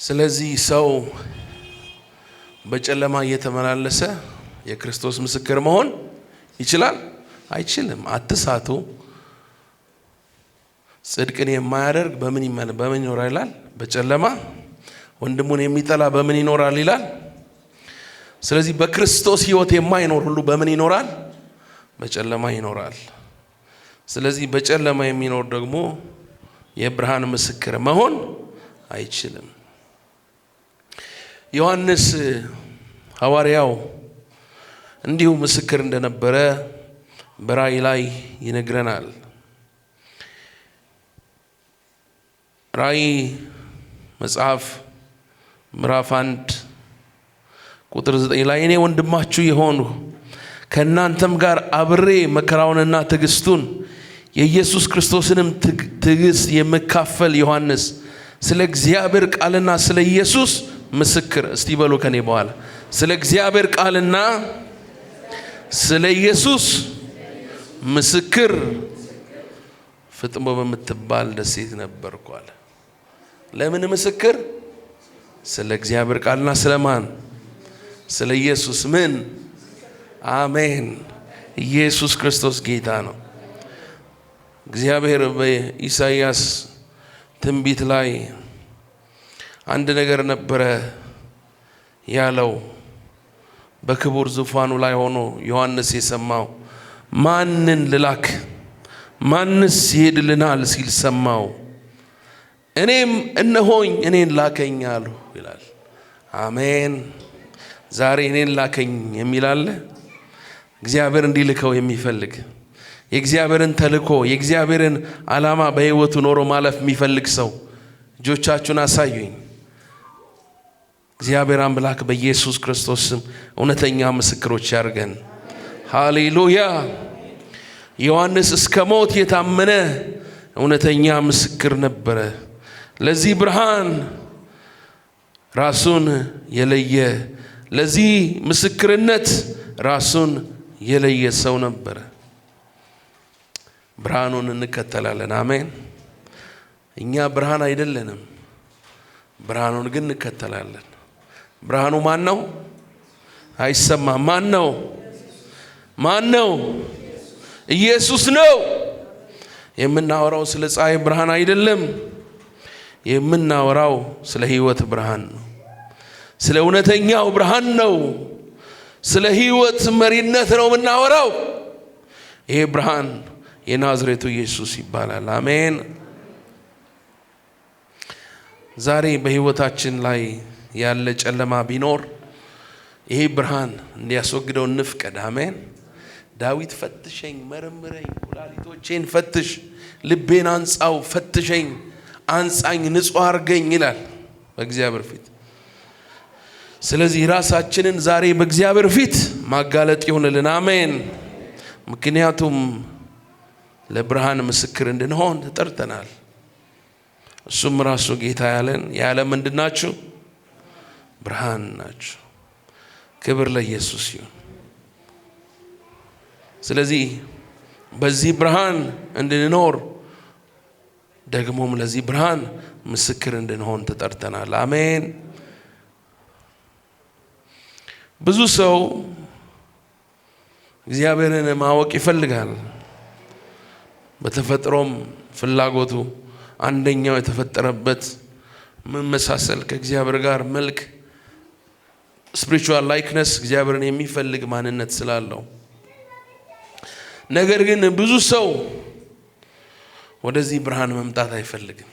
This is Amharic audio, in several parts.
ስለዚህ ሰው በጨለማ እየተመላለሰ የክርስቶስ ምስክር መሆን ይችላል አይችልም? አትሳቱ። ጽድቅን የማያደርግ በምን ይኖራል ይላል? በጨለማ ወንድሙን የሚጠላ በምን ይኖራል ይላል? ስለዚህ በክርስቶስ ሕይወት የማይኖር ሁሉ በምን ይኖራል? በጨለማ ይኖራል። ስለዚህ በጨለማ የሚኖር ደግሞ የብርሃን ምስክር መሆን አይችልም። ዮሐንስ ሐዋርያው እንዲሁ ምስክር እንደነበረ በራእይ ላይ ይነግረናል። ራእይ መጽሐፍ ምዕራፍ 1 ቁጥር 9 ላይ እኔ ወንድማችሁ የሆንሁ ከእናንተም ጋር አብሬ መከራውንና ትዕግስቱን የኢየሱስ ክርስቶስንም ትዕግስት የምካፈል ዮሐንስ ስለ እግዚአብሔር ቃልና ስለ ኢየሱስ ምስክር። እስቲ በሉ ከኔ በኋላ ስለ እግዚአብሔር ቃልና ስለ ኢየሱስ ምስክር ፍጥሞ በምትባል ደሴት ነበርኩ አለ። ለምን ምስክር? ስለ እግዚአብሔር ቃልና ስለማን? ስለ ኢየሱስ ምን? አሜን። ኢየሱስ ክርስቶስ ጌታ ነው። እግዚአብሔር በኢሳይያስ ትንቢት ላይ አንድ ነገር ነበረ ያለው። በክቡር ዙፋኑ ላይ ሆኖ ዮሐንስ የሰማው ማንን ልላክ ማንስ ይሄድልናል ሲል ሰማው። እኔም እነሆኝ እኔን ላከኝ አሉ ይላል። አሜን። ዛሬ እኔን ላከኝ የሚል አለ። እግዚአብሔር እንዲልከው የሚፈልግ የእግዚአብሔርን ተልእኮ የእግዚአብሔርን ዓላማ በሕይወቱ ኖሮ ማለፍ የሚፈልግ ሰው እጆቻችሁን አሳዩኝ። እግዚአብሔር አምላክ በኢየሱስ ክርስቶስ ስም እውነተኛ ምስክሮች ያርገን። ሃሌሉያ። ዮሐንስ እስከ ሞት የታመነ እውነተኛ ምስክር ነበረ። ለዚህ ብርሃን ራሱን የለየ ለዚህ ምስክርነት ራሱን የለየ ሰው ነበረ። ብርሃኑን እንከተላለን። አሜን። እኛ ብርሃን አይደለንም፣ ብርሃኑን ግን እንከተላለን። ብርሃኑ ማን ነው? አይሰማም። ማን ነው? ማን ነው? ኢየሱስ ነው። የምናወራው ስለ ፀሐይ ብርሃን አይደለም። የምናወራው ስለ ሕይወት ብርሃን ነው። ስለ እውነተኛው ብርሃን ነው። ስለ ሕይወት መሪነት ነው የምናወራው። ይሄ ብርሃን የናዝሬቱ ኢየሱስ ይባላል። አሜን። ዛሬ በሕይወታችን ላይ ያለ ጨለማ ቢኖር ይሄ ብርሃን እንዲያስወግደው እንፍቀድ። አሜን። ዳዊት ፈትሸኝ፣ መርምረኝ፣ ኩላሊቶቼን ፈትሽ፣ ልቤን አንጻው፣ ፈትሸኝ፣ አንጻኝ፣ ንጹሕ አርገኝ ይላል በእግዚአብሔር ፊት። ስለዚህ ራሳችንን ዛሬ በእግዚአብሔር ፊት ማጋለጥ ይሁንልን። አሜን። ምክንያቱም ለብርሃን ምስክር እንድንሆን ተጠርተናል። እሱም ራሱ ጌታ ያለን የዓለም ምንድን ናችሁ? ብርሃን ናችሁ። ክብር ለኢየሱስ ይሁን። ስለዚህ በዚህ ብርሃን እንድንኖር ደግሞም ለዚህ ብርሃን ምስክር እንድንሆን ተጠርተናል። አሜን። ብዙ ሰው እግዚአብሔርን ማወቅ ይፈልጋል። በተፈጥሮም ፍላጎቱ አንደኛው የተፈጠረበት መመሳሰል ከእግዚአብሔር ጋር መልክ ስፒሪቹዋል ላይክነስ እግዚአብሔርን የሚፈልግ ማንነት ስላለው፣ ነገር ግን ብዙ ሰው ወደዚህ ብርሃን መምጣት አይፈልግም፣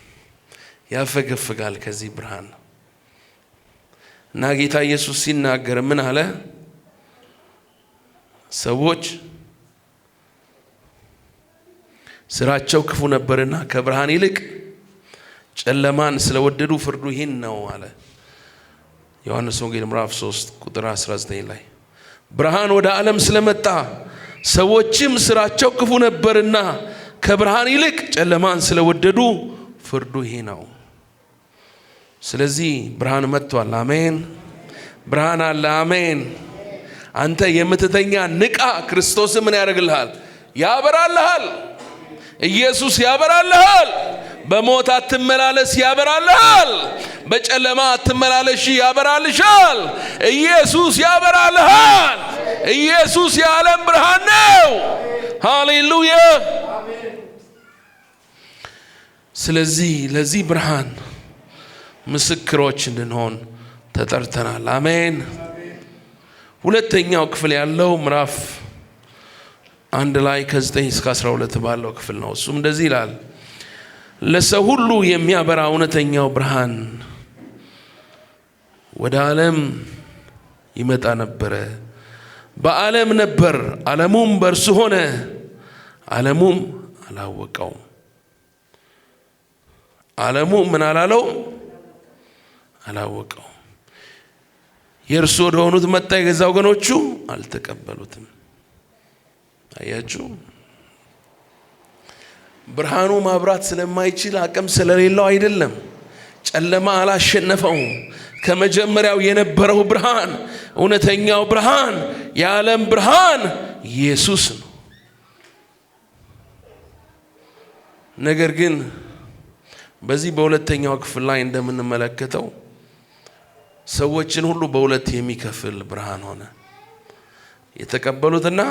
ያፈገፍጋል ከዚህ ብርሃን። እና ጌታ ኢየሱስ ሲናገር ምን አለ? ሰዎች ስራቸው ክፉ ነበርና ከብርሃን ይልቅ ጨለማን ስለወደዱ ፍርዱ ይህን ነው አለ። ዮሐንስ ወንጌል ምዕራፍ 3 ቁጥር 19 ላይ ብርሃን ወደ ዓለም ስለመጣ ሰዎችም ስራቸው ክፉ ነበርና ከብርሃን ይልቅ ጨለማን ስለወደዱ ፍርዱ ይሄ ነው። ስለዚህ ብርሃን መጥቷል። አሜን። ብርሃን አለ። አሜን። አንተ የምትተኛ ንቃ። ክርስቶስ ምን ያደርግልሃል? ያበራልሃል። ኢየሱስ ያበራልሃል። በሞት አትመላለስ ያበራልሃል። በጨለማ አትመላለሽ ያበራልሻል። ኢየሱስ ያበራልሃል። ኢየሱስ የዓለም ብርሃን ነው። ሃሌሉያ። ስለዚህ ለዚህ ብርሃን ምስክሮች እንድንሆን ተጠርተናል። አሜን። ሁለተኛው ክፍል ያለው ምዕራፍ 1 ላይ ከ9 እስከ 12 ባለው ክፍል ነው። እሱም እንደዚህ ይላል። ለሰው ሁሉ የሚያበራ እውነተኛው ብርሃን ወደ ዓለም ይመጣ ነበረ። በዓለም ነበር፣ ዓለሙም በእርሱ ሆነ፣ ዓለሙም አላወቀውም። ዓለሙ ምን አላለው? አላወቀውም። የእርሱ ወደ ሆኑት መጣ፣ የገዛ ወገኖቹ አልተቀበሉትም። አያችሁ፣ ብርሃኑ ማብራት ስለማይችል አቅም ስለሌለው አይደለም። ጨለማ አላሸነፈውም። ከመጀመሪያው የነበረው ብርሃን፣ እውነተኛው ብርሃን፣ የዓለም ብርሃን ኢየሱስ ነው። ነገር ግን በዚህ በሁለተኛው ክፍል ላይ እንደምንመለከተው ሰዎችን ሁሉ በሁለት የሚከፍል ብርሃን ሆነ። የተቀበሉትና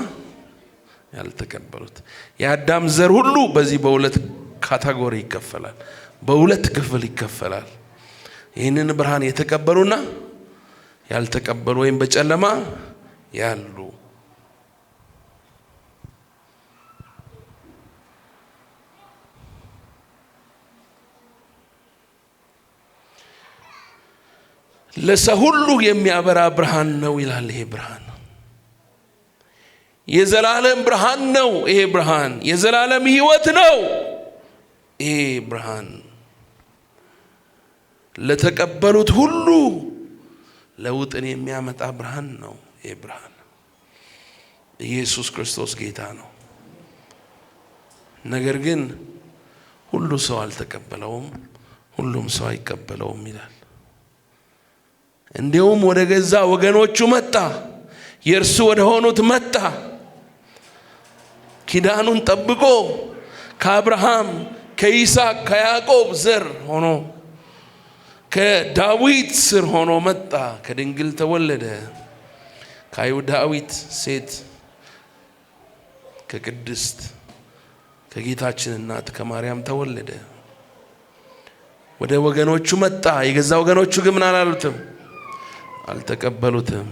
ያልተቀበሉት። የአዳም ዘር ሁሉ በዚህ በሁለት ካቴጎሪ ይከፈላል፣ በሁለት ክፍል ይከፈላል። ይህንን ብርሃን የተቀበሉና ያልተቀበሉ ወይም በጨለማ ያሉ። ለሰው ሁሉ የሚያበራ ብርሃን ነው ይላል። ይሄ ብርሃን የዘላለም ብርሃን ነው። ይሄ ብርሃን የዘላለም ሕይወት ነው። ይሄ ብርሃን ለተቀበሉት ሁሉ ለውጥን የሚያመጣ ብርሃን ነው። ይሄ ብርሃን ኢየሱስ ክርስቶስ ጌታ ነው። ነገር ግን ሁሉ ሰው አልተቀበለውም፣ ሁሉም ሰው አይቀበለውም ይላል። እንዲሁም ወደ ገዛ ወገኖቹ መጣ፣ የእርሱ ወደ ሆኑት መጣ። ኪዳኑን ጠብቆ ከአብርሃም ከይስሐቅ ከያዕቆብ ዘር ሆኖ ከዳዊት ስር ሆኖ መጣ። ከድንግል ተወለደ። ከአይሁዳዊት ሴት ከቅድስት ከጌታችን እናት ከማርያም ተወለደ። ወደ ወገኖቹ መጣ። የገዛ ወገኖቹ ግን ምን አላሉትም? አልተቀበሉትም።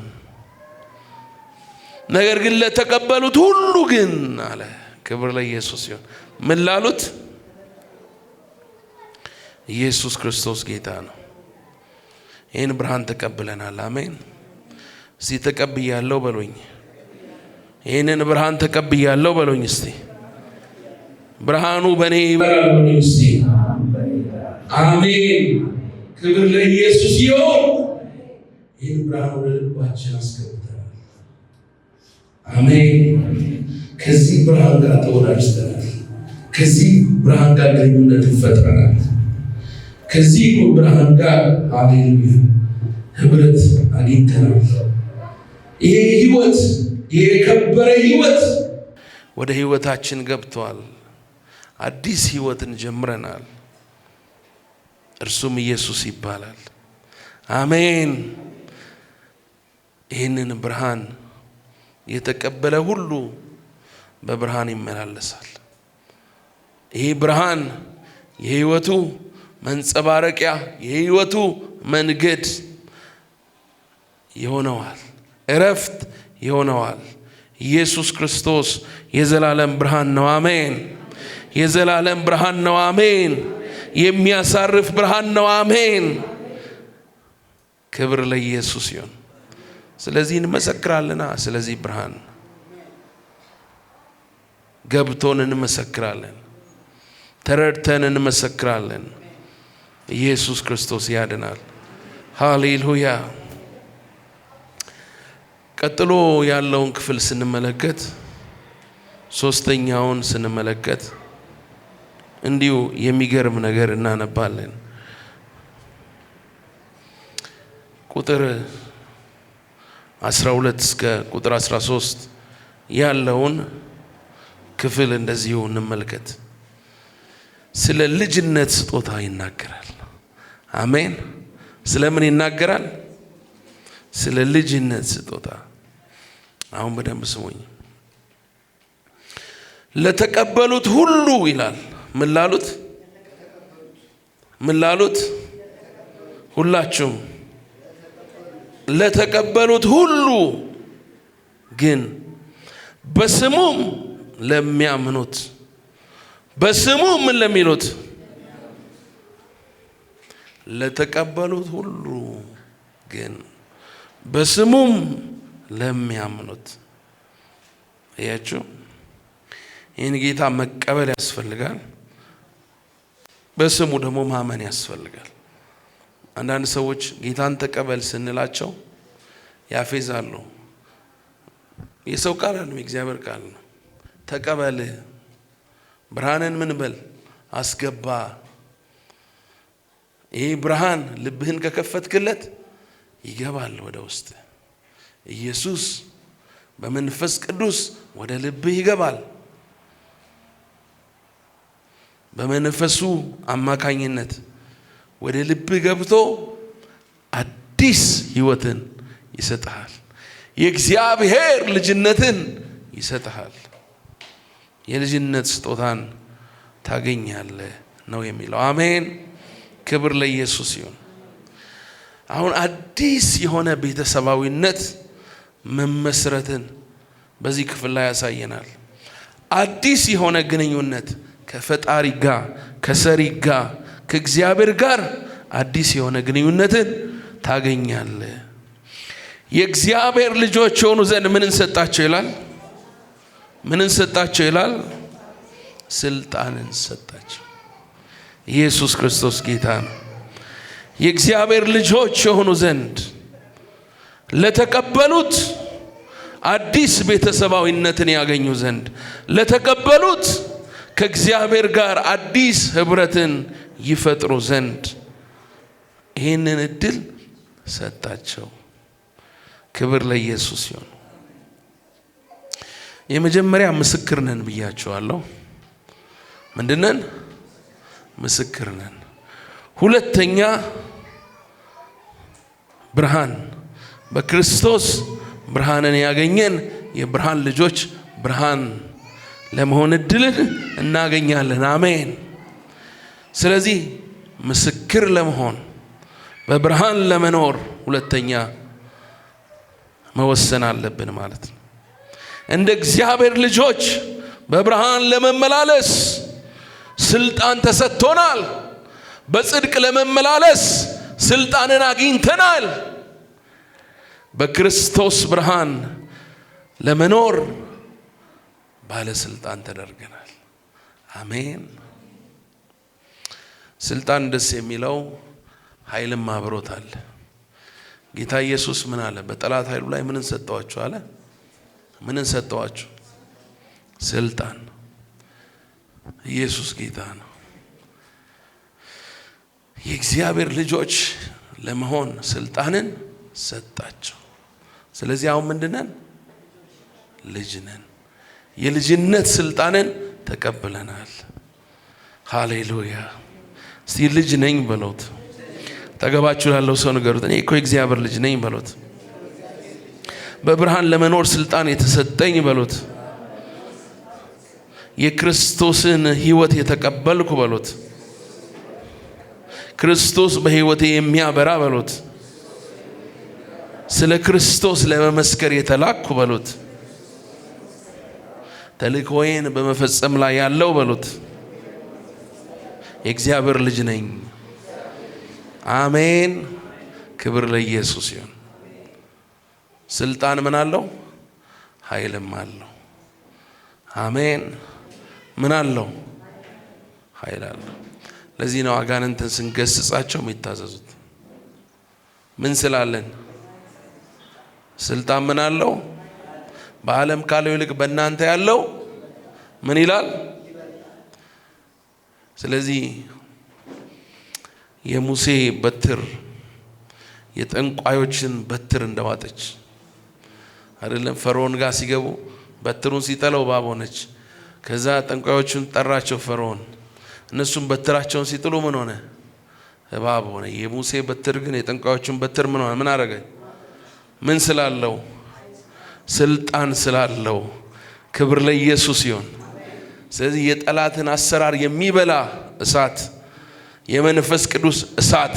ነገር ግን ለተቀበሉት ሁሉ ግን አለ። ክብር ለኢየሱስ ይሁን። ምን ላሉት? ኢየሱስ ክርስቶስ ጌታ ነው። ይህን ብርሃን ተቀብለናል። አሜን። እስቲ ተቀብያለሁ በሉኝ። ይህንን ብርሃን ተቀብያለሁ በሉኝ። እስቲ ብርሃኑ በእኔ ይበራል በሉኝ። እስቲ አሜን። ክብር ለኢየሱስ ይሁን። ይህን ብርሃን ወደ ልባችን አስገብተናል። አሜን። ከዚህ ብርሃን ጋር ተወዳጅተናል። ከዚህ ብርሃን ጋር ግንኙነት ፈጥረናል። ከዚህ ብርሃን ጋር ሃሌሉያ ህብረት አግኝተናል። ይሄ ህይወት፣ ይሄ የከበረ ህይወት ወደ ህይወታችን ገብቷል። አዲስ ህይወትን ጀምረናል። እርሱም ኢየሱስ ይባላል። አሜን። ይህንን ብርሃን የተቀበለ ሁሉ በብርሃን ይመላለሳል። ይህ ብርሃን የህይወቱ መንጸባረቂያ፣ የህይወቱ መንገድ ይሆነዋል፣ እረፍት ይሆነዋል። ኢየሱስ ክርስቶስ የዘላለም ብርሃን ነው። አሜን። የዘላለም ብርሃን ነው። አሜን። የሚያሳርፍ ብርሃን ነው። አሜን። ክብር ለኢየሱስ ይሁን። ስለዚህ እንመሰክራለና፣ ስለዚህ ብርሃን ገብቶን እንመሰክራለን፣ ተረድተን እንመሰክራለን። ኢየሱስ ክርስቶስ ያድናል። ሃሌሉያ። ቀጥሎ ያለውን ክፍል ስንመለከት፣ ሶስተኛውን ስንመለከት እንዲሁ የሚገርም ነገር እናነባለን። ቁጥር 12 እስከ ቁጥር 13 ያለውን ክፍል እንደዚሁ እንመልከት። ስለ ልጅነት ስጦታ ይናገራል። አሜን። ስለምን ይናገራል? ስለ ልጅነት ስጦታ። አሁን በደንብ ስሙኝ። ለተቀበሉት ሁሉ ይላል። ምን ላሉት? ምን ላሉት? ሁላችሁም ለተቀበሉት ሁሉ ግን በስሙም ለሚያምኑት። በስሙ ምን ለሚሉት? ለተቀበሉት ሁሉ ግን በስሙም ለሚያምኑት። አያችሁ፣ ይህን ጌታ መቀበል ያስፈልጋል። በስሙ ደግሞ ማመን ያስፈልጋል። አንዳንድ ሰዎች ጌታን ተቀበል ስንላቸው ያፌዛሉ። የሰው ቃል አይደለም፣ የእግዚአብሔር ቃል ነው። ተቀበል፣ ብርሃንን ምን በል አስገባ። ይህ ብርሃን ልብህን ከከፈትክለት ይገባል ወደ ውስጥ። ኢየሱስ በመንፈስ ቅዱስ ወደ ልብህ ይገባል። በመንፈሱ አማካኝነት ወደ ልብህ ገብቶ አዲስ ሕይወትን ይሰጥሃል። የእግዚአብሔር ልጅነትን ይሰጥሃል። የልጅነት ስጦታን ታገኛለህ ነው የሚለው። አሜን። ክብር ለኢየሱስ ይሁን። አሁን አዲስ የሆነ ቤተሰባዊነት መመስረትን በዚህ ክፍል ላይ ያሳየናል። አዲስ የሆነ ግንኙነት ከፈጣሪ ጋር፣ ከሰሪ ጋር፣ ከእግዚአብሔር ጋር አዲስ የሆነ ግንኙነትን ታገኛለህ። የእግዚአብሔር ልጆች የሆኑ ዘንድ ምንን ሰጣቸው ይላል? ምንን ሰጣቸው ይላል? ስልጣንን ሰጣቸው። ኢየሱስ ክርስቶስ ጌታ ነው። የእግዚአብሔር ልጆች የሆኑ ዘንድ ለተቀበሉት አዲስ ቤተሰባዊነትን ያገኙ ዘንድ ለተቀበሉት ከእግዚአብሔር ጋር አዲስ ህብረትን ይፈጥሩ ዘንድ ይህንን እድል ሰጣቸው። ክብር ለኢየሱስ ይሁን። የመጀመሪያ ምስክር ነን ብያቸዋለሁ። ምንድነን? ምስክር ነን። ሁለተኛ ብርሃን፣ በክርስቶስ ብርሃንን ያገኘን የብርሃን ልጆች ብርሃን ለመሆን እድልን እናገኛለን። አሜን። ስለዚህ ምስክር ለመሆን በብርሃን ለመኖር ሁለተኛ መወሰን አለብን ማለት ነው። እንደ እግዚአብሔር ልጆች በብርሃን ለመመላለስ ስልጣን ተሰጥቶናል። በጽድቅ ለመመላለስ ስልጣንን አግኝተናል። በክርስቶስ ብርሃን ለመኖር ባለስልጣን ተደርገናል። አሜን። ስልጣን ደስ የሚለው ኃይልም አብሮታል። ጌታ ኢየሱስ ምን አለ? በጠላት ኃይሉ ላይ ምንን ሰጠዋችሁ አለ? ምንን ሰጠዋችሁ? ስልጣን። ኢየሱስ ጌታ ነው። የእግዚአብሔር ልጆች ለመሆን ስልጣንን ሰጣቸው። ስለዚህ አሁን ምንድነን? ልጅ ነን። የልጅነት ስልጣንን ተቀብለናል። ሃሌሉያ። እስቲ ልጅ ነኝ በሉት። ተገባችሁ ላለው ሰው ንገሩት። እኔ እኮ የእግዚአብሔር ልጅ ነኝ በሉት። በብርሃን ለመኖር ስልጣን የተሰጠኝ በሉት። የክርስቶስን ሕይወት የተቀበልኩ በሉት። ክርስቶስ በሕይወቴ የሚያበራ በሉት። ስለ ክርስቶስ ለመመስከር የተላኩ በሉት። ተልእኮዬን በመፈጸም ላይ ያለው በሉት። የእግዚአብሔር ልጅ ነኝ። አሜን። ክብር ለኢየሱስ ይሁን። ስልጣን ምን አለው? ኃይልም አለው። አሜን። ምን አለው? ኃይል አለው። ለዚህ ነው አጋንንትን ስንገስጻቸው የሚታዘዙት። ምን ስላለን? ስልጣን ምን አለው? በዓለም ካለው ይልቅ በእናንተ ያለው ምን ይላል? ስለዚህ የሙሴ በትር የጠንቋዮችን በትር እንደዋጠች አይደለም? ፈርዖን ጋር ሲገቡ በትሩን ሲጠለው እባብ ሆነች። ከዛ ጠንቋዮቹን ጠራቸው ፈርዖን። እነሱም በትራቸውን ሲጥሉ ምን ሆነ? እባብ ሆነ። የሙሴ በትር ግን የጠንቋዮቹን በትር ምን ሆነ? ምን አረገ? ምን ስላለው? ስልጣን ስላለው። ክብር ለኢየሱስ ይሁን። ስለዚህ የጠላትን አሰራር የሚበላ እሳት፣ የመንፈስ ቅዱስ እሳት፣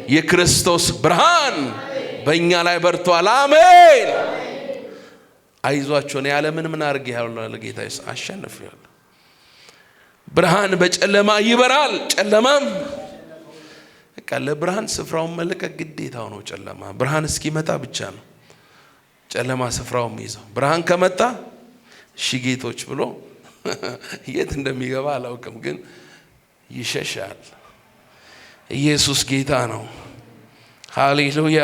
የክርስቶስ ብርሃን በእኛ ላይ በርቷል። አሜን። አይዟችሁ፣ እኔ ዓለምን ምን አድርጌአለሁ አለ ጌታ ኢየሱስ፣ አሸንፌአለሁ። ብርሃን በጨለማ ይበራል። ጨለማም በቃ ለብርሃን ስፍራውን መልቀቅ ግዴታው ነው። ጨለማ ብርሃን እስኪመጣ ብቻ ነው ጨለማ ስፍራውን ይዘው። ብርሃን ከመጣ እሺ ጌቶች ብሎ የት እንደሚገባ አላውቅም፣ ግን ይሸሻል። ኢየሱስ ጌታ ነው። ሃሌሉያ።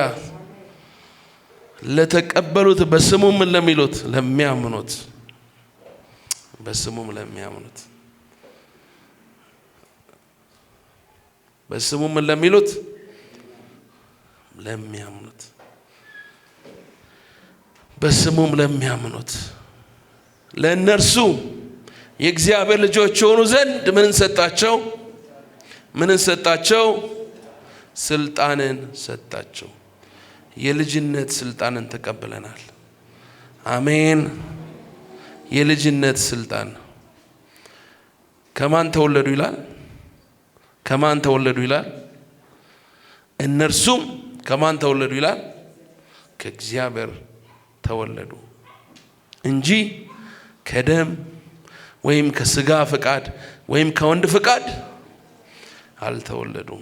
ለተቀበሉት በስሙም ለሚሉት ለሚያምኑት፣ በስሙም ለሚያምኑት፣ በስሙም ለሚሉት ለሚያምኑት፣ በስሙም ለሚያምኑት ለእነርሱ የእግዚአብሔር ልጆች የሆኑ ዘንድ ምን ሰጣቸው? ምን ሰጣቸው? ስልጣንን ሰጣቸው። የልጅነት ስልጣንን ተቀብለናል። አሜን። የልጅነት ስልጣን ከማን ተወለዱ ይላል? ከማን ተወለዱ ይላል? እነርሱም ከማን ተወለዱ ይላል? ከእግዚአብሔር ተወለዱ እንጂ ከደም ወይም ከስጋ ፍቃድ ወይም ከወንድ ፍቃድ አልተወለዱም።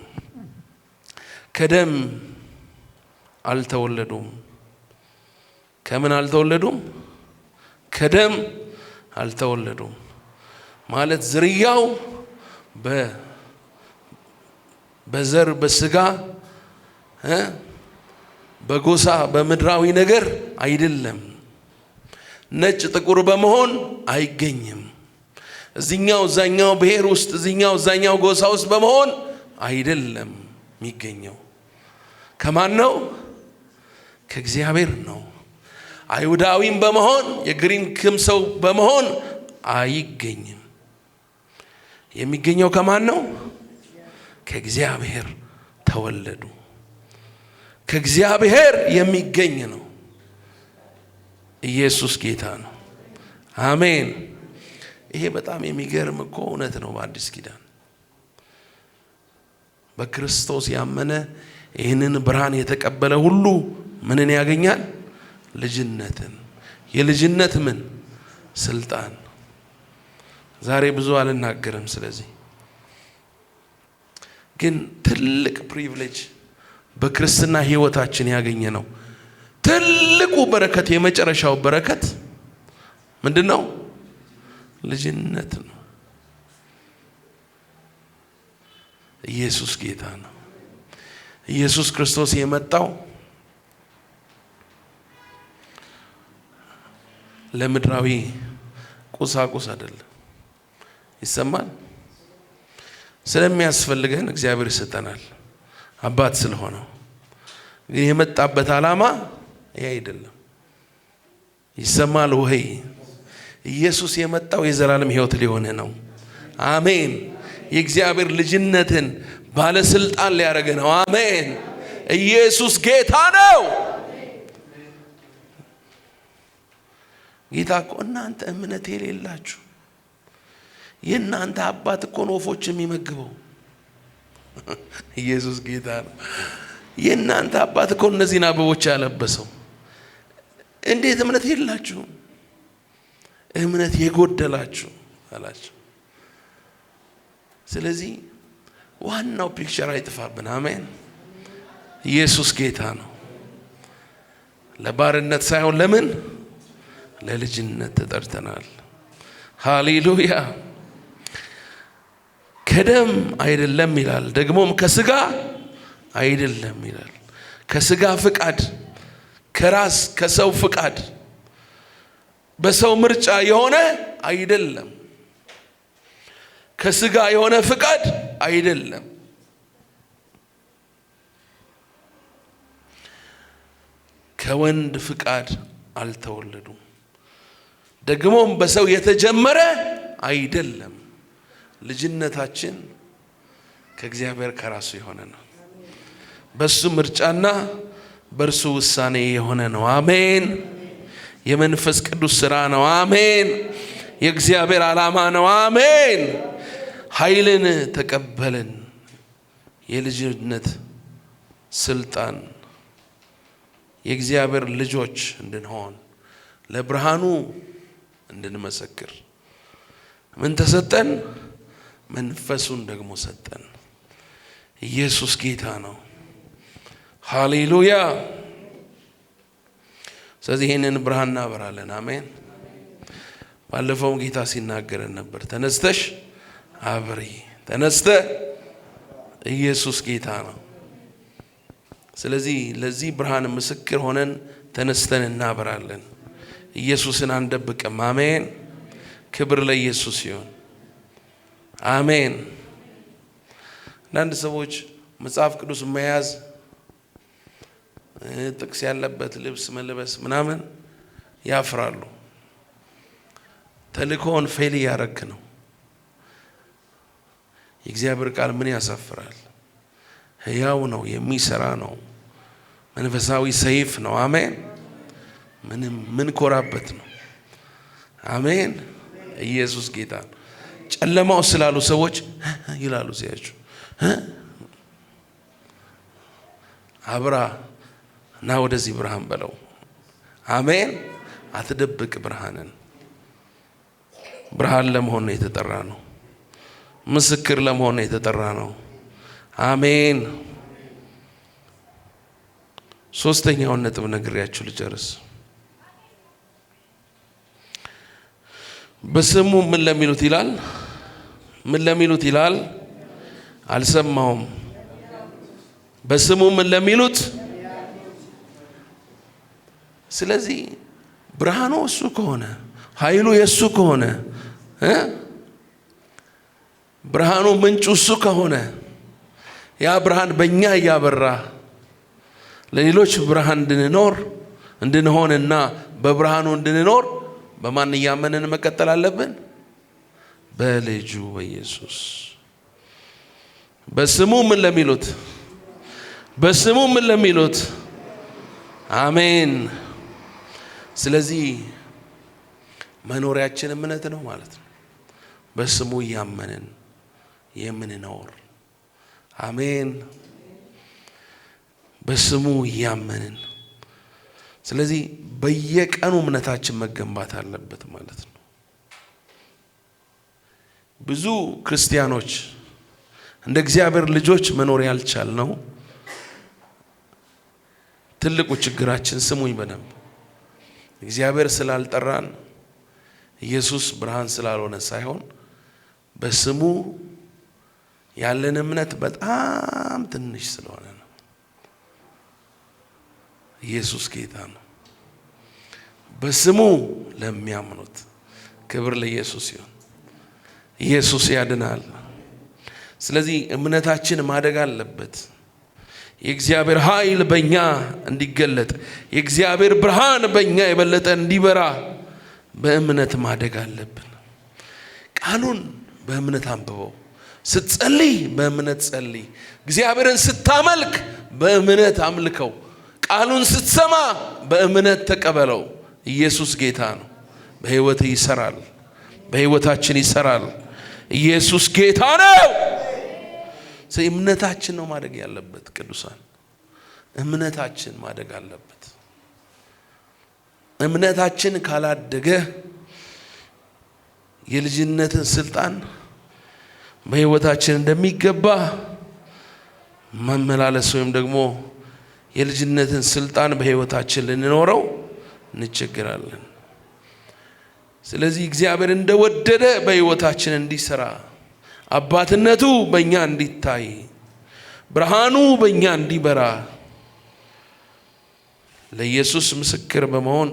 ከደም አልተወለዱም። ከምን አልተወለዱም? ከደም አልተወለዱም ማለት ዝርያው በዘር በስጋ በጎሳ በምድራዊ ነገር አይደለም። ነጭ ጥቁር በመሆን አይገኝም። እዚህኛው እዛኛው ብሔር ውስጥ እዚህኛው እዛኛው ጎሳ ውስጥ በመሆን አይደለም የሚገኘው። ከማን ነው? ከእግዚአብሔር ነው። አይሁዳዊም በመሆን የግሪክም ሰው በመሆን አይገኝም። የሚገኘው ከማን ነው? ከእግዚአብሔር ተወለዱ። ከእግዚአብሔር የሚገኝ ነው። ኢየሱስ ጌታ ነው። አሜን። ይሄ በጣም የሚገርም እኮ እውነት ነው። በአዲስ ኪዳን በክርስቶስ ያመነ ይህንን ብርሃን የተቀበለ ሁሉ ምንን ያገኛል? ልጅነትን። የልጅነት ምን ስልጣን። ዛሬ ብዙ አልናገርም ስለዚህ፣ ግን ትልቅ ፕሪቪሌጅ በክርስትና ህይወታችን ያገኘ ነው። ትልቁ በረከት፣ የመጨረሻው በረከት ምንድን ነው? ልጅነት ነው። ኢየሱስ ጌታ ነው። ኢየሱስ ክርስቶስ የመጣው ለምድራዊ ቁሳቁስ አይደለም። ይሰማል። ስለሚያስፈልገን እግዚአብሔር ይሰጠናል፣ አባት ስለሆነው። ግን የመጣበት ዓላማ ይሄ አይደለም። ይሰማል ወይ? ኢየሱስ የመጣው የዘላለም ህይወት ሊሆን ነው። አሜን። የእግዚአብሔር ልጅነትን ባለስልጣን ሊያደርግ ነው። አሜን። ኢየሱስ ጌታ ነው። ጌታ እኮ እናንተ እምነት የሌላችሁ የእናንተ አባት እኮ ነው ወፎች የሚመግበው። ኢየሱስ ጌታ ነው። የእናንተ አባት እኮ እነዚህን አበቦች ያለበሰው። እንዴት እምነት የላችሁ? እምነት የጎደላችሁ አላችሁ። ስለዚህ ዋናው ፒክቸር አይጥፋብን። አሜን። ኢየሱስ ጌታ ነው። ለባርነት ሳይሆን ለምን? ለልጅነት ተጠርተናል። ሃሌሉያ። ከደም አይደለም ይላል፣ ደግሞም ከስጋ አይደለም ይላል። ከስጋ ፍቃድ፣ ከራስ ከሰው ፍቃድ፣ በሰው ምርጫ የሆነ አይደለም። ከስጋ የሆነ ፍቃድ አይደለም። ከወንድ ፍቃድ አልተወለዱም። ደግሞም በሰው የተጀመረ አይደለም። ልጅነታችን ከእግዚአብሔር ከራሱ የሆነ ነው። በሱ ምርጫና በርሱ ውሳኔ የሆነ ነው። አሜን። የመንፈስ ቅዱስ ሥራ ነው። አሜን። የእግዚአብሔር ዓላማ ነው። አሜን። ኃይልን ተቀበልን። የልጅነት ስልጣን የእግዚአብሔር ልጆች እንድንሆን ለብርሃኑ እንድንመሰክር ምን ተሰጠን? መንፈሱን ደግሞ ሰጠን። ኢየሱስ ጌታ ነው። ሃሌሉያ። ስለዚህ ይህንን ብርሃን እናበራለን። አሜን። ባለፈውም ጌታ ሲናገረን ነበር። ተነስተሽ አብሪ። ተነስተ ኢየሱስ ጌታ ነው። ስለዚህ ለዚህ ብርሃን ምስክር ሆነን ተነስተን እናበራለን። ኢየሱስን አንደብቅም። አሜን። ክብር ለኢየሱስ ይሁን። አሜን። አንዳንድ ሰዎች መጽሐፍ ቅዱስ መያዝ፣ ጥቅስ ያለበት ልብስ መልበስ ምናምን ያፍራሉ። ተልእኮውን ፌል ያረክ ነው። የእግዚአብሔር ቃል ምን ያሳፍራል? ሕያው ነው፣ የሚሰራ ነው፣ መንፈሳዊ ሰይፍ ነው። አሜን። ምን ኮራበት ነው። አሜን። ኢየሱስ ጌታ ነው። ጨለማው ስላሉ ሰዎች ይላሉ ሲያችሁ አብራ እና ወደዚህ ብርሃን በለው። አሜን። አትደብቅ ብርሃንን። ብርሃን ለመሆን ነው የተጠራ ነው። ምስክር ለመሆን ነው የተጠራ ነው። አሜን። ሶስተኛውን ነጥብ ነግሬያችሁ ልጨርስ። በስሙ ምን ለሚሉት ይላል? ምን ለሚሉት ይላል? አልሰማውም። በስሙ ምን ለሚሉት? ስለዚህ ብርሃኑ እሱ ከሆነ ኃይሉ የሱ ከሆነ ብርሃኑ ምንጩ እሱ ከሆነ ያ ብርሃን በእኛ እያበራ ለሌሎች ብርሃን እንድንሆንና በብርሃኑ እንድንኖር በማን እያመንን መቀጠል አለብን? በልጁ በኢየሱስ። በስሙ ምን ለሚሉት? በስሙ ምን ለሚሉት? አሜን። ስለዚህ መኖሪያችን እምነት ነው ማለት ነው። በስሙ እያመንን የምንኖር። አሜን። በስሙ እያመንን። ስለዚህ በየቀኑ እምነታችን መገንባት አለበት ማለት ነው። ብዙ ክርስቲያኖች እንደ እግዚአብሔር ልጆች መኖር ያልቻልነው ትልቁ ችግራችን፣ ስሙኝ በደንብ፣ እግዚአብሔር ስላልጠራን ኢየሱስ ብርሃን ስላልሆነ ሳይሆን በስሙ ያለን እምነት በጣም ትንሽ ስለሆነ ነው። ኢየሱስ ጌታ ነው። በስሙ ለሚያምኑት ክብር ለኢየሱስ ይሁን። ኢየሱስ ያድናል። ስለዚህ እምነታችን ማደግ አለበት። የእግዚአብሔር ኃይል በእኛ እንዲገለጥ፣ የእግዚአብሔር ብርሃን በእኛ የበለጠ እንዲበራ በእምነት ማደግ አለብን። ቃሉን በእምነት አንብበው። ስትጸልይ በእምነት ጸልይ። እግዚአብሔርን ስታመልክ በእምነት አምልከው። ቃሉን ስትሰማ በእምነት ተቀበለው። ኢየሱስ ጌታ ነው። በሕይወት ይሰራል። በሕይወታችን ይሰራል። ኢየሱስ ጌታ ነው። እምነታችን ነው ማደግ ያለበት። ቅዱሳን እምነታችን ማደግ አለበት። እምነታችን ካላደገ የልጅነትን ስልጣን በሕይወታችን እንደሚገባ መመላለስ ወይም ደግሞ የልጅነትን ስልጣን በሕይወታችን ልንኖረው እንቸገራለን። ስለዚህ እግዚአብሔር እንደወደደ በሕይወታችን እንዲሰራ፣ አባትነቱ በእኛ እንዲታይ፣ ብርሃኑ በእኛ እንዲበራ፣ ለኢየሱስ ምስክር በመሆን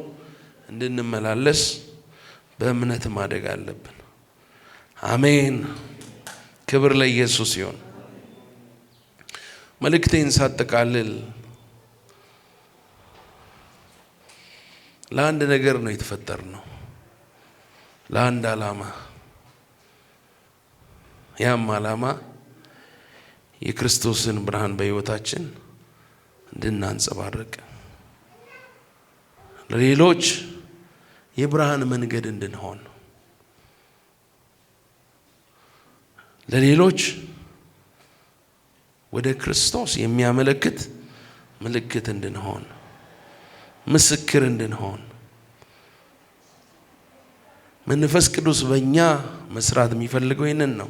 እንድንመላለስ በእምነት ማደግ አለብን። አሜን። ክብር ለኢየሱስ ይሁን። መልእክቴን ሳጠቃልል ለአንድ ነገር ነው የተፈጠርነው፣ ለአንድ ዓላማ። ያም ዓላማ የክርስቶስን ብርሃን በሕይወታችን እንድናንጸባርቅ ለሌሎች የብርሃን መንገድ እንድንሆን ለሌሎች ወደ ክርስቶስ የሚያመለክት ምልክት እንድንሆን ምስክር እንድንሆን መንፈስ ቅዱስ በእኛ መስራት የሚፈልገው ይህንን ነው።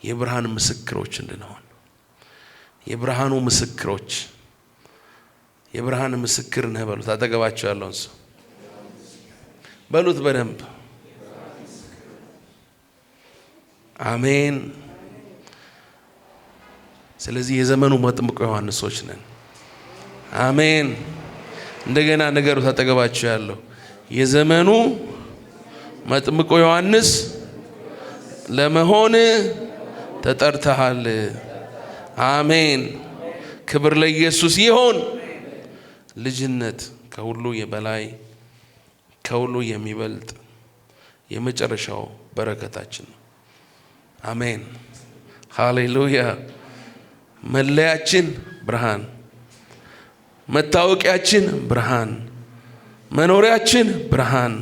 የብርሃን ምስክሮች እንድንሆን የብርሃኑ ምስክሮች የብርሃን ምስክር ነህ በሉት። አጠገባቸው ያለውን ሰው በሉት በደንብ አሜን። ስለዚህ የዘመኑ መጥምቁ ዮሐንሶች ነን። አሜን። እንደገና ነገሩ ታጠገባቸው ያለው የዘመኑ መጥምቁ ዮሐንስ ለመሆን ተጠርተሃል። አሜን። ክብር ለኢየሱስ ይሁን። ልጅነት ከሁሉ የበላይ ከሁሉ የሚበልጥ የመጨረሻው በረከታችን ነው። አሜን ሃሌሉያ። መለያችን ብርሃን፣ መታወቂያችን ብርሃን፣ መኖሪያችን ብርሃን፣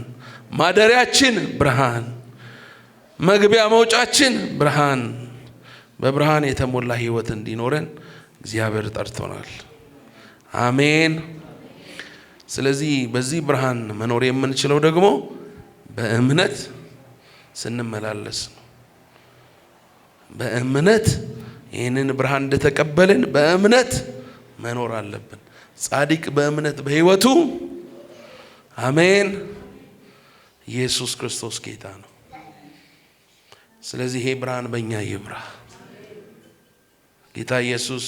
ማደሪያችን ብርሃን፣ መግቢያ መውጫችን ብርሃን። በብርሃን የተሞላ ህይወት እንዲኖረን እግዚአብሔር ጠርቶናል። አሜን። ስለዚህ በዚህ ብርሃን መኖር የምንችለው ደግሞ በእምነት ስንመላለስ ነው። በእምነት ይህንን ብርሃን እንደተቀበልን በእምነት መኖር አለብን። ጻድቅ በእምነት በህይወቱ አሜን። ኢየሱስ ክርስቶስ ጌታ ነው። ስለዚህ ይሄ ብርሃን በእኛ ይብራ። ጌታ ኢየሱስ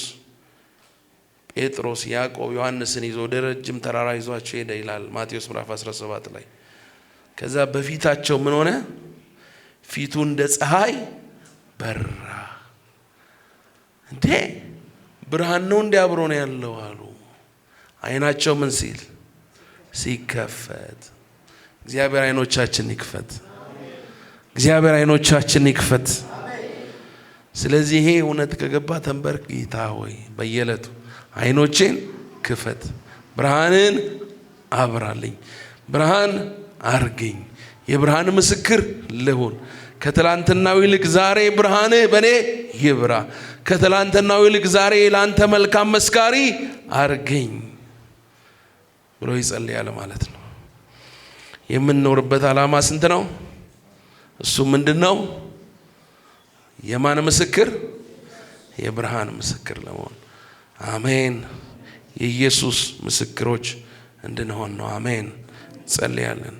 ጴጥሮስ፣ ያዕቆብ፣ ዮሐንስን ይዞ ወደ ረጅም ተራራ ይዟቸው ሄደ ይላል ማቴዎስ ምዕራፍ 17 ላይ። ከዛ በፊታቸው ምን ሆነ? ፊቱ እንደ ፀሐይ በራ። እንዴ ብርሃን ነው እንዴ አብሮ ነው ያለው አሉ። አይናቸው ምን ሲል ሲከፈት። እግዚአብሔር አይኖቻችን ይክፈት። እግዚአብሔር አይኖቻችን ይክፈት። ስለዚህ ይሄ እውነት ከገባ ተንበርክ፣ ጌታ ሆይ በየዕለቱ አይኖቼን ክፈት፣ ብርሃንን አብራልኝ፣ ብርሃን አርገኝ፣ የብርሃን ምስክር ልሁን። ከትላንትናው ይልቅ ዛሬ ብርሃን በኔ ይብራ። ከትላንትናው ይልቅ ዛሬ ለአንተ መልካም መስካሪ አርገኝ ብሎ ይጸልያል ማለት ነው። የምንኖርበት ዓላማ ስንት ነው? እሱ ምንድነው? የማን ምስክር? የብርሃን ምስክር ለመሆን አሜን። የኢየሱስ ምስክሮች እንድንሆን ነው። አሜን። ጸልያለን።